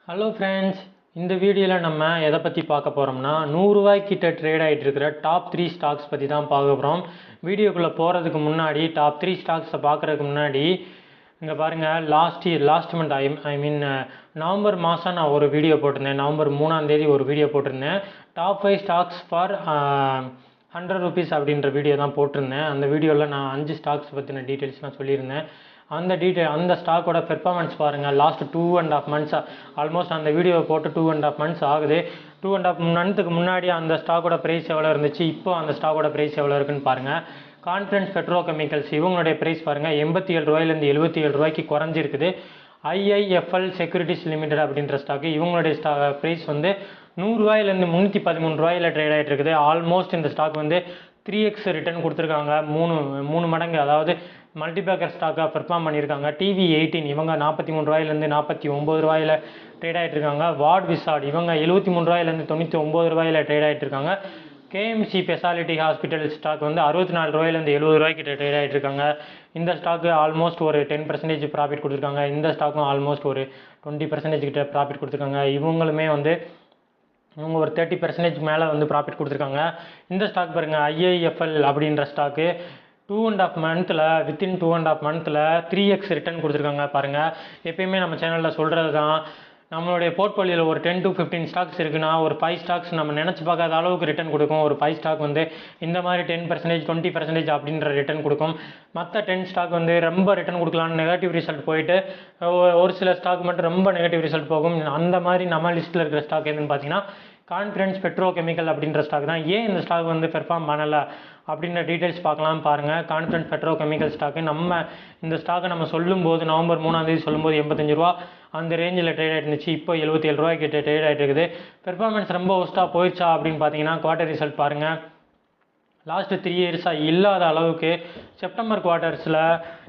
Hello friends, இந்த வீடியோவில் நம்ம எதை பற்றி பார்க்க போகிறோம்னா 100 ரூபாய்க்கிட்ட ட்ரேட் ஆகிட்டு இருக்கிற டாப் 3 ஸ்டாக்ஸ் பற்றி தான் பார்க்க போகிறோம். வீடியோக்குள்ளே போகிறதுக்கு முன்னாடி டாப் 3 ஸ்டாக்ஸை பார்க்குறதுக்கு முன்னாடி இங்கே பாருங்கள், last month I mean November மாதம் நான் ஒரு வீடியோ போட்டிருந்தேன். நவம்பர் 3ஆம் தேதி ஒரு வீடியோ போட்டிருந்தேன். டாப் 5 ஸ்டாக்ஸ் ஃபார் 100 rupees அப்படின்ற வீடியோ தான் போட்டிருந்தேன். அந்த வீடியோவில் நான் 5 ஸ்டாக்ஸ் பற்றின டீட்டெயில்ஸ்லாம் சொல்லியிருந்தேன். அந்த ஸ்டாக்கோட பெர்ஃபார்மன்ஸ் பாருங்கள். லாஸ்ட் 2.5 months ஆல்மோஸ்ட் அந்த வீடியோவை போட்டு 2.5 months ஆகுது. 2.5 months முன்னாடி அந்த ஸ்டாக்கோட ப்ரைஸ் எவ்வளோ இருந்துச்சு, இப்போ அந்த ஸ்டாக்கோட ப்ரைஸ் எவ்வளோ இருக்குன்னு பாருங்கள். கான்ஃபிடன்ஸ் பெட்ரோ கெமிக்கல்ஸ் இவங்களுடைய ப்ரைஸ் பாருங்கள், 87 ரூபாயிலேருந்து 77 ரூபாய்க்கு குறைஞ்சிருக்குது. ஐஐஎஃப்எல் செக்யூரிட்டிஸ் லிமிடெட் அப்படின்ற ஸ்டாக்கு இவங்களுடைய ப்ரைஸ் வந்து 100 ரூபாயிலேருந்து 313 ரூபாயில் ட்ரேட் ஆகிட்டு இருக்குது. ஆல்மோஸ்ட் இந்த ஸ்டாக் வந்து 3x ரிட்டர்ன் கொடுத்துருக்காங்க. மூணு மடங்கு, அதாவது மல்டிபேக்கர் ஸ்டாக்காக பெர்ஃபார்ம் பண்ணியிருக்காங்க. TV18 இவங்க 43 ரூபாயிலேருந்து 49 ரூபாயில் ட்ரேட் ஆகிட்டு இருக்காங்க. வார்ட் விசார்ட் இவங்க 73 ரூபாயிலேருந்து 99 ரூபாயில் ட்ரேட் ஆகிட்டு இருக்காங்க. கேஎம்சி ஸ்பெஷாலிட்டி ஹாஸ்பிட்டல் ஸ்டாக் வந்து 64 ரூபாயிலேருந்து 70 ரூபாய்க்கு ட்ரேட் ஆகிட்டு இருக்காங்க. இந்த ஸ்டாக்கு ஆல்மோஸ்ட் ஒரு 10% ப்ராஃபிட் கொடுத்துருக்காங்க. இந்த ஸ்டாக்கும் ஆல்மோஸ்ட் ஒரு 20% கிட்ட ப்ராஃபிட் கொடுத்துருக்காங்க. இவங்க ஒரு 30% மேலே வந்து ப்ராஃபிட் கொடுத்துருக்காங்க. இந்த ஸ்டாக் பாருங்கள், ஐஐஎஃப்எல் அப்படின்ற stock 2.5 months within 2.5 months 3x return கொடுத்துருக்காங்க. பாருங்கள், எப்பயுமே நம்ம சேனலில் சொல்கிறது தான், நம்மளுடைய போர்ட்ஃபோலியோவில் ஒரு 10 to 15 ஸ்டாக்ஸ் இருக்குன்னா ஒரு 5 ஸ்டாக்ஸ் நம்ம நினச்சி பார்க்காத அளவுக்கு ரிட்டர்ன் கொடுக்கும். ஒரு 5 ஸ்டாக் வந்து இந்த மாதிரி 10% 20% அப்படின்ற ரிட்டர்ன் கொடுக்கும். மற்ற 10 ஸ்டாக் வந்து ரொம்ப ரிட்டர்ன் கொடுக்கலான்னு நெகட்டிவ் ரிசல்ட் போயிட்டு ஒரு சில ஸ்டாக் மட்டும் ரொம்ப நெகட்டிவ் ரிசல்ட் போகும். அந்த மாதிரி நம்ம லிஸ்ட்டில் இருக்கிற ஸ்டாக் எதுன்னு பார்த்தீங்கன்னா கான்ஃபிடன்ஸ் பெட்ரோ கெமிக்கல் அப்படின்ற ஸ்டாக் தான். ஏன் இந்த ஸ்டாக் வந்து பெர்ஃபார்ம் பண்ணலை அப்படின்ற டீட்டெயில்ஸ் பார்க்கலாம் பாருங்கள். கான்ஃபிடன்ஸ் பெட்ரோ கெமிக்கல் ஸ்டாக்கு இந்த ஸ்டாக்கை நம்ம சொல்லும்போது நவம்பர் 3ஆம் தேதி சொல்லும்போது 85 ரூபா அந்த ரேஞ்சில் ட்ரேட் ஆகிட்டு இருந்துச்சு. இப்போ 77 ரூபாய்க்கிட்ட ட்ரேட் ஆகிட்டு இருக்குது. பெர்ஃபார்மன்ஸ் ரொம்ப ஒஸ்ட்டாக போயிடுச்சா அப்படின்னு பார்த்தீங்கன்னா குவார்ட்டர் ரிசல்ட் பாருங்கள். லாஸ்ட்டு 3 இயர்ஸாக இல்லாத அளவுக்கு செப்டம்பர் குவார்ட்டர்ஸில்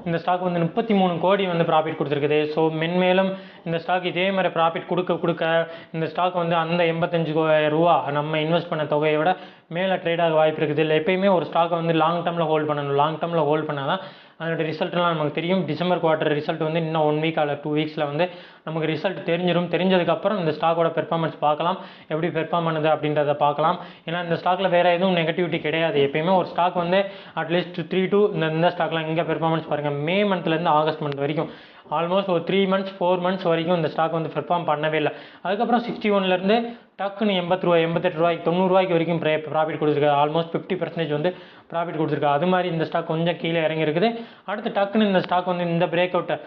இந்த ஸ்டாக் வந்து 33 கோடி வந்து ப்ராஃபிட் கொடுத்துருக்குது. ஸோ மென்மேலும் இந்த ஸ்டாக் இதே மாதிரி ப்ராஃபிட் கொடுக்க இந்த ஸ்டாக் வந்து அந்த 85 ரூபா நம்ம இன்வெஸ்ட் பண்ண தொகையை விட மேலே ட்ரேடாக வாய்ப்பு இருக்குது. இல்லை எப்பயுமே ஒரு ஸ்டாக்கை வந்து லாங் டேர்மில் ஹோல்ட் பண்ணணும். லாங் டேர்மில் ஹோல்ட் பண்ணால் தான் அதோட ரிசல்ட்லாம் நமக்கு தெரியும். டிசம்பர் குவார்ட்டர் ரிசல்ட் வந்து இன்னும் 1 week அல்ல 2 weeks வந்து நமக்கு ரிசல்ட் தெரிஞ்சதுக்கப்புறம் இந்த ஸ்டாக்கோட பெர்ஃபார்மன்ஸ் பார்க்கலாம், எப்படி பெர்ஃபார்ம் பண்ணுது அப்படின்றத பார்க்கலாம். ஏன்னா இந்த ஸ்டாக்கில் வேறு எதுவும் நெகட்டிவிட்டி கிடையாது. எப்பயுமே ஒரு ஸ்டாக் வந்து அட்லீஸ்ட் 3 to இந்த ஸ்டாக்லாம் இங்கே பெர்ஃபார்மன்ஸ் பாருங்கள், மே மந்த்லேருந்து ஆகஸ்ட் மந்த் வரைக்கும் ஆல்மோஸ்ட் ஒரு 3 months 4 months வரைக்கும் இந்த ஸ்டாக் வந்து பெர்ஃபார்ம் பண்ணவே இல்லை. அதுக்கப்புறம் 61லேருந்து டக்குன்னு 80 ரூபாய் 88 ரூபாய்க்கு 90 ரூபாய்க்கு வரைக்கும் ப்ராஃபிட் கொடுத்துருக்காரு. ஆல்மோஸ்ட் 50% வந்து ப்ராஃபிட் கொடுத்துருக்காரு. அது மாதிரி இந்த ஸ்டாக் கொஞ்சம் கீழே இறங்கியிருக்குது. அடுத்து டக்குன்னு இந்த ஸ்டாக் வந்து இந்த பிரேக் அவுட்டை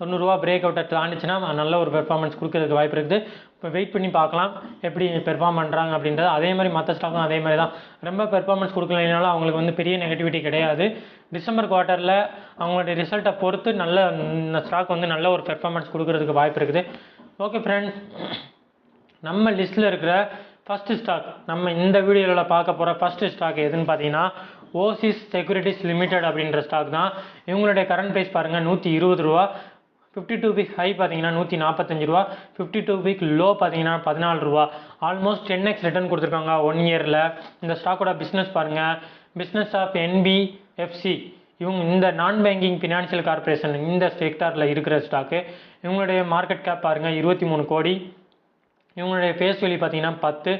90 ரூபா பிரேக் அவுட்டை தாண்டிச்சுன்னா நல்ல ஒரு பெர்ஃபார்மன்ஸ் கொடுக்கறதுக்கு வாய்ப்பு இருக்குது. இப்போ வெயிட் பண்ணி பார்க்கலாம் எப்படி பெர்ஃபார்ம் பண்ணுறாங்க அப்படின்றது. அதே மாதிரி மற்ற ஸ்டாக்கும் அதே மாதிரி தான், ரொம்ப பெர்ஃபார்மன்ஸ் கொடுக்கலனாலும் அவங்களுக்கு வந்து பெரிய நெகட்டிவிட்டி கிடையாது. டிசம்பர் குவார்ட்டரில் அவங்களுடைய ரிசல்ட்டை பொறுத்து இந்த ஸ்டாக் வந்து நல்ல ஒரு பெர்ஃபார்மன்ஸ் கொடுக்கறதுக்கு வாய்ப்பு இருக்குது. ஓகே ஃப்ரெண்ட்ஸ், நம்ம லிஸ்ட்டில் இருக்கிற ஃபஸ்ட்டு ஸ்டாக், நம்ம இந்த வீடியோவில் பார்க்க போகிற ஃபஸ்ட்டு ஸ்டாக் எதுன்னு பார்த்தீங்கன்னா ஓசிஸ் செக்யூரிட்டிஸ் லிமிடெட் அப்படின்ற ஸ்டாக் தான். இவங்களுடைய கரண்ட் ப்ரைஸ் பாருங்கள் 120 ரூபா. 52 week ஹை பார்த்தீங்கன்னா 145 ரூபா. 52 week லோ பார்த்தீங்கன்னா 14 ரூபா. ஆல்மோஸ்ட் 10x ரிட்டர்ன் கொடுத்துருக்காங்க 1 yearல. இந்த ஸ்டாக்கோட பிஸ்னஸ் பாருங்கள், பிஸ்னஸ் ஆஃப் என்பிஎஃப்சி இந்த நான் பேங்கிங் ஃபினான்ஷியல் கார்பரேஷன் இந்த செக்டாரில் இருக்கிற ஸ்டாக்கு. இவங்களுடைய மார்க்கெட் கேப் பாருங்கள் 23 கோடி. இவங்களுடைய ஃபேஸ் வேல்யூ பார்த்தீங்கன்னா 10.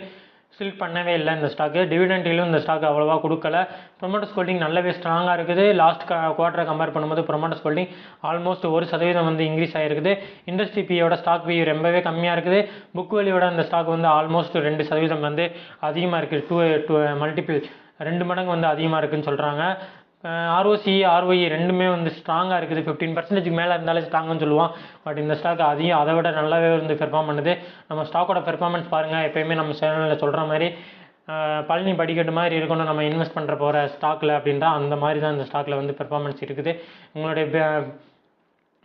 ஸ்டில் பண்ணவே இல்லை இந்த ஸ்டாக்கு. டிவிடெண்டிலும் இந்த ஸ்டாக் அவ்வளோவா கொடுக்கல. ப்ரொமோட்டர்ஸ் ஹோல்டிங் நல்லாவே ஸ்ட்ராங்காக இருக்குது. லாஸ்ட் குவார்ட்டரை கம்பேர் பண்ணும்போது ப்ரொமோட்டர்ஸ் ஹோல்டிங் ஆல்மோஸ்ட் 1% வந்து இன்க்ரீஸ் ஆகிருக்குது. இண்டஸ்ட்ரி பியோட ஸ்டாக் பி ரொம்பவே கம்மியாக இருக்குது. புக் வேல்யூட அந்த ஸ்டாக் வந்து ஆல்மோஸ்ட் 2% வந்து அதிகமாக இருக்குது. 2 மல்டிபிள் 2 மடங்கு வந்து அதிகமாக இருக்குதுன்னு சொல்கிறாங்க. ROC ROE ரெண்டுமே வந்து ஸ்ட்ராங்காக இருக்குது. 15% மேலே இருந்தாலே ஸ்ட்ராங்குன்னு சொல்லுவான். பட் இந்த ஸ்டாக் அதை விட நல்லாவே வந்து பெர்ஃபார்ம் பண்ணுது. நம்ம ஸ்டாக்கோட பெர்ஃபார்மன்ஸ் பாருங்கள், எப்போயுமே நம்ம சேனலில் சொல்கிற மாதிரி பழனி படிக்கட்டு மாதிரி இருக்கணும் நம்ம இன்வெஸ்ட் பண்ணுற போகிற ஸ்டாக்கில் அப்படின்றா அந்த மாதிரி தான் இந்த ஸ்டாக்கில் வந்து பெர்ஃபார்மன்ஸ் இருக்குது.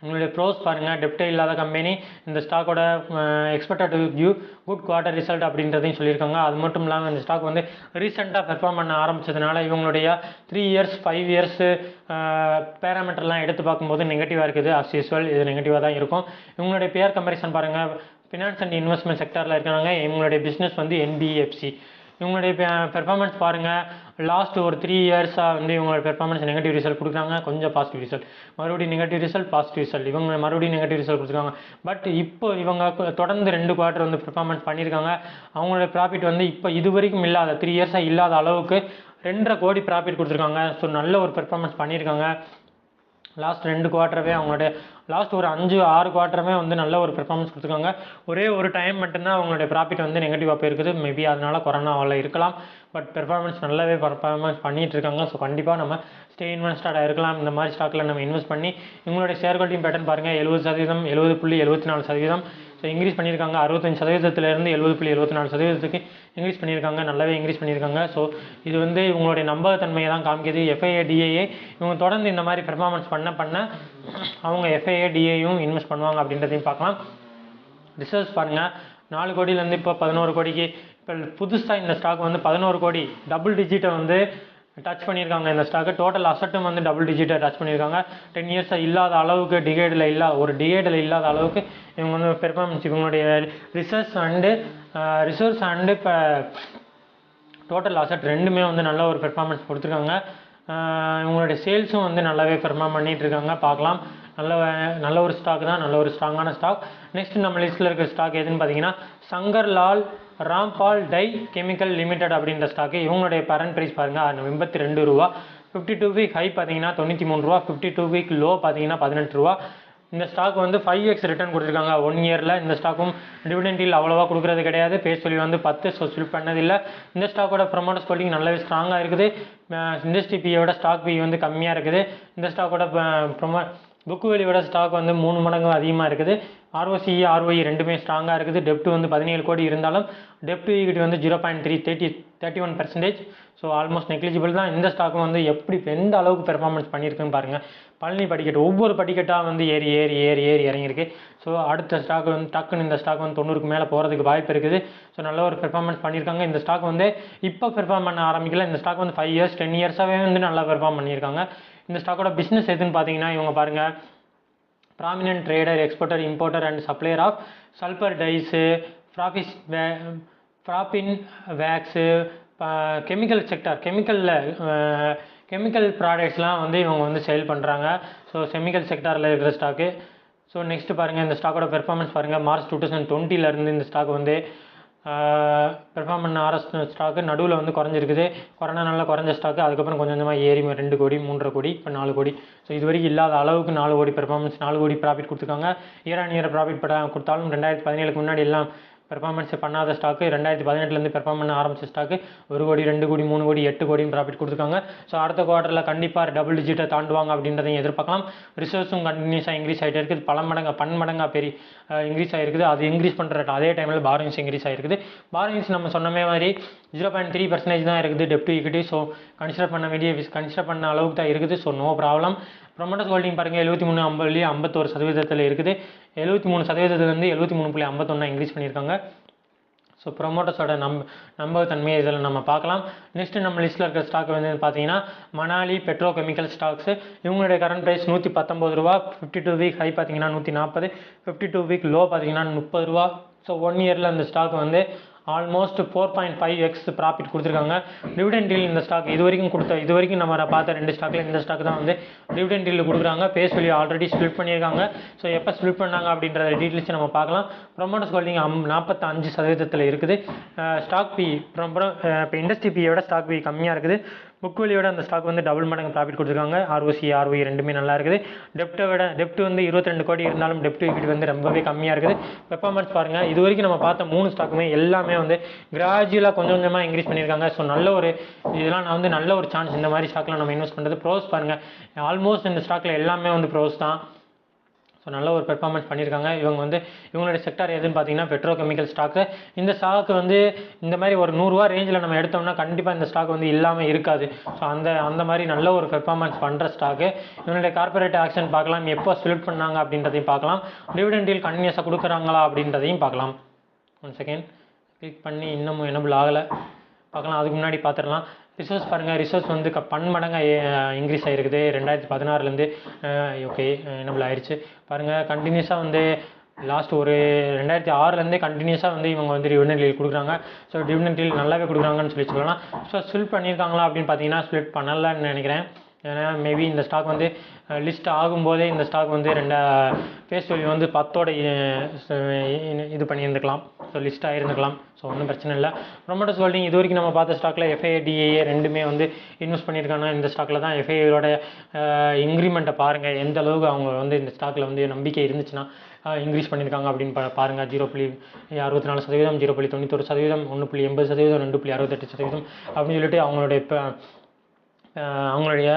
உங்களுடைய ப்ரோஸ் பாருங்கள், டெப்டே இல்லாத கம்பெனி. இந்த ஸ்டாக்கோட expected view good quarter result அப்படின்றதையும் சொல்லியிருக்காங்க. அது மட்டும் இல்லாமல் இந்த ஸ்டாக் வந்து ரீசெண்டாக பெர்ஃபார்ம் பண்ண ஆரம்பித்ததுனால இவங்களுடைய 3 years 5 years பேராமீட்டர்லாம் எடுத்து பார்க்கும்போது நெகட்டிவாக இருக்குது. அஸ் யூஸ்வல் இது நெகட்டிவாக தான் இருக்கும். இவங்களுடைய பேர் கம்பேரிசன் பாருங்கள், ஃபினான்ஸ் அண்ட் இன்வெஸ்ட்மெண்ட் செக்டரில் இருக்கிறாங்க. இவங்களுடைய பிஸ்னஸ் வந்து என்பிஎஃப்சி. இவங்களுடைய பெர்ஃபார்மன்ஸ் பாருங்கள், லாஸ்ட் ஒரு 3 இயர்ஸாக வந்து இவங்களோட பெர்ஃபார்மன்ஸ் நெகட்டிவ் ரிசல்ட் கொடுக்குறாங்க, கொஞ்சம் பாசிட்டிவ் ரிசல்ட், மறுபடியும் நெகட்டிவ் ரிசல்ட், பாசிட்டிவ் ரிசல்ட், இவங்க மறுபடியும் நெகட்டிவ் ரிசல்ட் கொடுத்துருக்காங்க. பட் இப்போ இவங்க தொடர்ந்து 2 குவார்ட்டர் வந்து பெர்ஃபார்மன்ஸ் பண்ணியிருக்காங்க. அவங்களோட ப்ராஃபிட் வந்து இப்போ இது வரைக்கும் இல்லாத 3 இயர்ஸாக இல்லாத அளவுக்கு 2.5 கோடி ப்ராஃபிட் கொடுத்துருக்காங்க. ஸோ நல்ல ஒரு பெர்ஃபார்மன்ஸ் பண்ணியிருக்காங்க. லாஸ்ட் 2 குவார்ட்டரவே அவங்களுடைய லாஸ்ட் ஒரு 5-6 குவார்ட்டருமே வந்து நல்ல ஒரு பெர்ஃபார்மன்ஸ் கொடுத்துருக்காங்க. ஒரே ஒரு டைம் மட்டும்தான் அவங்களுடைய ப்ராஃபிட் வந்து நெகட்டிவாக போயிருக்குது. மேபி அதனால் கொரோனாவில் இருக்கலாம். பட் பெர்ஃபார்மன்ஸ் நல்லாவே பெர்ஃபார்மன்ஸ் பண்ணிகிட்டு இருக்காங்க. ஸோ கண்டிப்பாக நம்ம ஸ்டே இன்வெஸ்டடாக இருக்கலாம். இந்த மாதிரி ஸ்டாக்கில் நம்ம இன்வெஸ்ட் பண்ணி இவங்களுடைய ஷேர் ஹோல்டிங் பேட்டர்ன் பாருங்கள், 70%, 70.74%. ஸோ இன்க்ரீஸ் பண்ணியிருக்காங்க. 65%இருந்து 70.74%க்கு இன்க்ரீஸ் பண்ணியிருக்காங்க. நல்லாவே இன்க்ரீஸ் பண்ணியிருக்காங்க. ஸோ இது வந்து இவங்களுடைய நம்பகத்தன்மையை தான் காமிக்குது. FIA DIA இவங்க தொடர்ந்து இந்த மாதிரி பெர்ஃபார்மன்ஸ் பண்ண அவங்க FIA DIAயும் இன்வெஸ்ட் பண்ணுவாங்க அப்படின்றதையும் பார்க்கலாம். ரிசர்ச் பாருங்கள், 4 கோடியிலேருந்து இப்போ 11 கோடிக்கு, இப்போ புதுசாக இந்த ஸ்டாக் வந்து 11 கோடி டபுள் டிஜிட்டை வந்து டச் பண்ணியிருக்காங்க. இந்த ஸ்டாக்கு டோட்டல் அசட்டும் வந்து டபுள் டிஜிட்டை டச் பண்ணியிருக்காங்க. 10 இயர்ஸாக இல்லாத அளவுக்கு டிகேடில் இல்லாத அளவுக்கு இவங்க வந்து பெர்ஃபார்மன்ஸ், இவங்களுடைய ரிசர்ச் அண்டு இப்போ டோட்டல் அசட் ரெண்டுமே வந்து நல்ல ஒரு பெர்ஃபார்மன்ஸ் கொடுத்துருக்காங்க. இவங்களுடைய சேல்ஸும் வந்து நல்லாவே பெர்ஃபார்ம் பண்ணிகிட்டு இருக்காங்க. பார்க்கலாம், நல்ல ஒரு ஸ்டாக் தான், நல்ல ஒரு ஸ்ட்ராங்கான ஸ்டாக். நெக்ஸ்ட் நம்ம லிஸ்ட்டில் இருக்கிற ஸ்டாக் எதுன்னு பார்த்தீங்கன்னா Shankarlal Rampal dye chemical limited அப்படின்ற ஸ்டாக்கு. இவங்களுடைய கரண்ட் ப்ரைஸ் பாருங்கள், 82 ரூபா. 52 வீக் ஹை பார்த்தீங்கன்னா 93 ரூபா, 52 வீக் லோ பார்த்தீங்கன்னா 18 ரூபா. இந்த ஸ்டாக் வந்து 5x ரிட்டர்ன் கொடுத்துருக்காங்க 1 இயரில். இந்த ஸ்டாக்கும் டிவிடெண்டில் அவ்வளோவா கொடுக்குறது கிடையாது. பேஸ் சொல்லி வந்து 10 ஸ்லிப் பண்ணதில்லை. இந்த ஸ்டாக்கோட ப்ரொமோட்டர்ஸ் ஹோல்டிங் நல்லாவே ஸ்ட்ராங்காக இருக்குது. இண்டஸ்ட்ரி பியோட ஸ்டாக் பி வந்து கம்மியாக இருக்குது. இந்த ஸ்டாக்கோட புக் வேல்யூவோட ஸ்டாக் வந்து 3 மடங்கு அதிகமாக இருக்குது. ROCE ROE ரெண்டுமே ஸ்ட்ராங்காக இருக்குது. டெப்ட் வந்து 17 கோடி இருந்தாலும் டெப்ட் ஈக்விட்டி வந்து 0.31%. ஸோ ஆல்மோஸ்ட் நெக்லிஜிபிள் தான். இந்த ஸ்டாக்கும் வந்து எந்த அளவுக்கு பெர்ஃபார்மன்ஸ் பண்ணியிருக்குன்னு பாருங்கள். பழனி படிக்கட்டு ஒவ்வொரு படிக்கட்டாக வந்து ஏறி இறங்கியிருக்கு. ஸோ அடுத்த ஸ்டாக் வந்து டக்குன்னு இந்த ஸ்டாக் வந்து 90க்கு மேலே போகிறதுக்கு வாய்ப்பு இருக்குது. ஸோ நல்ல ஒரு பெர்ஃபார்மன்ஸ் பண்ணியிருக்காங்க. இந்த ஸ்டாக் வந்து இப்போ பெர்ஃபார்ம் பண்ண ஆரம்பிக்கல. இந்த ஸ்டாக் வந்து 5 இயர்ஸ் 10 இயர்ஸாகவே வந்து நல்லா பெர்ஃபார்ம் பண்ணியிருக்காங்க. இந்த ஸ்டாக்கோட பிஸ்னஸ் எதுன்னு பார்த்தீங்கன்னா இவங்க பாருங்கள், prominent trader, exporter, importer and supplier of sulphur dyes, paraffin wax, chemical sector, chemical ப்ராடக்ட்ஸ்லாம் வந்து இவங்க வந்து சேல் பண்ணுறாங்க. ஸோ கெமிக்கல் செக்டாரில் இருக்கிற ஸ்டாக்கு. ஸோ நெக்ஸ்ட்டு பாருங்கள், இந்த ஸ்டாக்கோட பெர்ஃபார்மன்ஸ் பாருங்கள். மார்ச் 2020 இந்த ஸ்டாக் வந்து பெர்ஃபார்ம் பண்ண ஸ்டாக்கு நடுவில் வந்து குறைஞ்சிருக்குது. கொரோனா நல்லா குறைஞ்ச ஸ்டாக்கு. அதுக்கப்புறம் கொஞ்சம் கொஞ்சமாக ஏறி 2 கோடி, 3.5 கோடி, இப்போ 4 கோடி. ஸோ இது வரைக்கும் இல்லாத அளவுக்கு 4 கோடி பெர்ஃபார்மன்ஸ், 4 கோடி ப்ராஃபிட் கொடுத்துருக்காங்க. இயர் ஆன் இயர் ப்ராஃபிட் கொடுத்தாலும் 2017க்கு முன்னாடி எல்லாம் பெர்ஃபார்மன்ஸ் பண்ணாத ஸ்டாக்கு 2018 பெர்ஃபார்ம் பண்ண ஆரம்பிச்ச ஸ்டாக்கு 1 கோடி, 2 கோடி, 3 கோடி, 8 கோடின்னு ப்ராஃபிட் கொடுத்துருக்காங்க. ஸோ அடுத்த குவார்ட்டரில் கண்டிப்பாக டபுள் டிஜிட்டை தாண்டுவாங்க அப்படின்றதையும் எதிர்பார்க்கலாம். ரிசர்வ்ஸும் கண்டினியூஸாக இன்க்ரீஸ் ஆகிட்டே இருக்குது. பன்மடங்காக பெரிய இன்க்ரீஸ் ஆகிருக்குது. அது இன்க்ரீஸ் பண்ணுற அதே டைமில் பாரோயிங்ஸ் இன்க்ரீஸ் ஆகிருக்குது. பாரோயிங்ஸ் நம்ம சொன்னமே மாதிரி 0.3% தான் இருக்குது டெப்ட் ஈக்விட்டி. ஸோ கன்சிடர் பண்ண அளவுக்கு தான் இருக்குது. So no problem. Promoters holding பாருங்கள், 73.51% இருக்குது. 73%வந்து 73.51 இன்க்ரீஸ் பண்ணியிருக்காங்க. ஸோ ப்ரொமோட்டர்ஸோட நம்பகத்தன்மையை இதில் நம்ம பார்க்கலாம். நெக்ஸ்ட்டு நம்ம லிஸ்ட்டில் இருக்கிற ஸ்டாக் வந்து பார்த்தீங்கன்னா மணாலி பெட்ரோ கெமிக்கல் ஸ்டாக்ஸு. இவங்களுடைய கரண்ட் ப்ரைஸ் 119 ரூபா. 52 வீக் ஹை பார்த்தீங்கன்னா 140, 52 வீக் லோ பார்த்தீங்கன்னா 30 ரூபா. ஸோ 1 இயரில் இந்த ஸ்டாக் வந்து ஆல்மோஸ்ட் 4.5x ப்ராஃபிட் கொடுத்துருக்காங்க. டிவிடெண்ட் டீல் இந்த ஸ்டாக் இது வரைக்கும் நம்ம பார்த்த 2 ஸ்டாக்கில் இந்த ஸ்டாக் தான் வந்து டிவிடெண்ட் டீல் கொடுக்குறாங்க. பேஸ் வேல்யூ ஆல்ரெடி ஸ்ப்ளிட் பண்ணியிருக்காங்க. ஸோ எப்போ ஸ்ப்ளிட் பண்ணாங்க அப்படின்ற டீட்டெயில்ஸ் நம்ம பார்க்கலாம். ப்ரொமோட்டர்ஸ் ஹோல்டிங் 45% இருக்குது. ஸ்டாக் பி இப்போ இண்டஸ்ட்ரி பியோட ஸ்டாக் பி கம்மியாக இருக்குது. புக் வேல்யூவோட அந்த ஸ்டாக் வந்து டபுள் மடங்கு ப்ராஃபிட் கொடுத்துருக்காங்க. ROCE ROE ரெண்டுமே நல்லா இருக்குது. டெப்ட் வந்து 22 கோடி இருந்தாலும் டெப்ட் ஈக்விட்டி வந்து ரொம்பவே கம்மியாக இருக்குது. பெர்ஃபார்மன்ஸ் பாருங்கள், இது வரைக்கும் நம்ம பார்த்த 3 ஸ்டாக்குமே எல்லாமே வந்து கிராஜுவலாக கொஞ்சம் கொஞ்சமாக இன்க்ரீஸ் பண்ணியிருக்காங்க. ஸோ நல்ல ஒரு சான்ஸ் இந்த மாதிரி ஸ்டாக்லாம் நம்ம இன்வெஸ்ட் பண்ணுறது. ப்ரோஸ் பாருங்கள், ஆல்மோஸ்ட் இந்த ஸ்டாக்கில் எல்லாமே வந்து ப்ரோஸ் தான். ஸோ நல்ல ஒரு பெர்ஃபார்மன்ஸ் பண்ணியிருக்காங்க. இவங்களுடைய செக்டார் எதுன்னு பார்த்தீங்கன்னா பெட்ரோ கெமிக்கல் ஸ்டாக்கு. இந்த ஸ்டாக்கு வந்து இந்த மாதிரி ஒரு 100 ரூபா ரேஞ்சில் நம்ம எடுத்தோம்னா கண்டிப்பாக இந்த ஸ்டாக் வந்து இல்லாமல் இருக்காது. ஸோ அந்த மாதிரி நல்ல ஒரு பெர்ஃபார்மன்ஸ் பண்ணுற ஸ்டாக்கு. இவங்களுடைய கார்பரேட் ஆக்ஷன் பார்க்கலாம், எப்போ ஸ்பிளிட் பண்ணாங்க அப்படின்றதையும் பார்க்கலாம். டிவிடெண்ட் டீல் கண்டினியூஸாக கொடுக்குறாங்களா அப்படின்றதையும் பார்க்கலாம். 1 செகண்ட் கிளிக் பண்ணி இன்னமும் எனபிள் ஆகலை, பார்க்கலாம். அதுக்கு முன்னாடி பார்த்துடலாம். ரிசர்ச் பாருங்கள், ரிசர்ச் வந்து பன்மடங்காக இன்க்ரீஸ் ஆகிருக்குது 2016 ஓகே எனபிள் ஆயிடுச்சு. பாருங்கள், கண்டினியூஸாக வந்து லாஸ்ட் ஒரு 2006லேருந்தே கண்டினியூஸாக வந்து இவங்க வந்து டிவிடெண்ட் டீல் கொடுக்குறாங்க. ஸோ டிவிடெண்ட் டீல் நல்லாவே கொடுக்குறாங்கன்னு சொல்லலாம். ஸோ ஸ்பிளிட் பண்ணியிருக்காங்களா அப்படின்னு பார்த்தீங்கன்னா ஸ்பிளிட் பண்ணலன்னு நினைக்கிறேன். ஏன்னா மேபி இந்த ஸ்டாக் வந்து லிஸ்ட் ஆகும்போதே இந்த ஸ்டாக் வந்து ஃபேஸ் வேல்யூ வந்து 10ஓட இது பண்ணியிருந்துக்கலாம். ஸோ லிஸ்ட் ஆகிருந்துக்கலாம். ஸோ ஒன்றும் பிரச்சனை இல்லை. ப்ரொமோட்டர்ஸ் ஹோல்டிங் இது வரைக்கும் நம்ம பார்த்த ஸ்டாக்கில் எஃப்ஐஏ டிஏஏ ரெண்டுமே வந்து இன்வெஸ்ட் பண்ணியிருக்காங்க. இந்த ஸ்டாக்கில் தான் எஃப்ஐஏயோட இன்க்ரிமெண்ட்டை பாருங்கள், எந்த அளவுக்கு அவங்க வந்து இந்த ஸ்டாக்கில் வந்து நம்பிக்கை இருந்துச்சுன்னா இன்க்ரீஸ் பண்ணியிருக்காங்க அப்படின்னு பாருங்கள். 0.64%, 0.91%, 1.80%, 2.68% அப்படின்னு சொல்லிட்டு அவங்களுடைய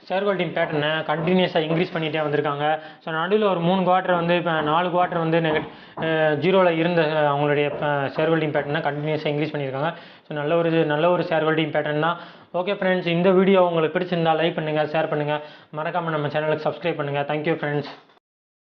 ஷேர் ஹோல்டிங் பேட்டர்னை கண்டினியூஸாக இன்க்ரீஸ் பண்ணிகிட்டே வந்திருக்காங்க. ஸோ நடுவில் ஒரு 3 குவார்ட்டர் வந்து இப்போ 4 குவார்ட்டர் வந்து ஜீரோவில் இருந்த அவங்களுடைய ஷேர் ஹோல்டிங் பேட்டர்னை கண்டினியூஸாக இன்க்ரீஸ் பண்ணியிருக்காங்க. ஸோ நல்ல ஒரு ஷேர் ஹோல்டிங் பேட்டர்ன் தான். ஓகே ஃப்ரெண்ட்ஸ், இந்த வீடியோ உங்களுக்கு பிடிச்சிருந்தால் லைக் பண்ணுங்கள், ஷேர் பண்ணுங்கள், மறக்காமல் நம்ம சேனலுக்கு சப்ஸ்கிரைப் பண்ணுங்கள். Thank you friends.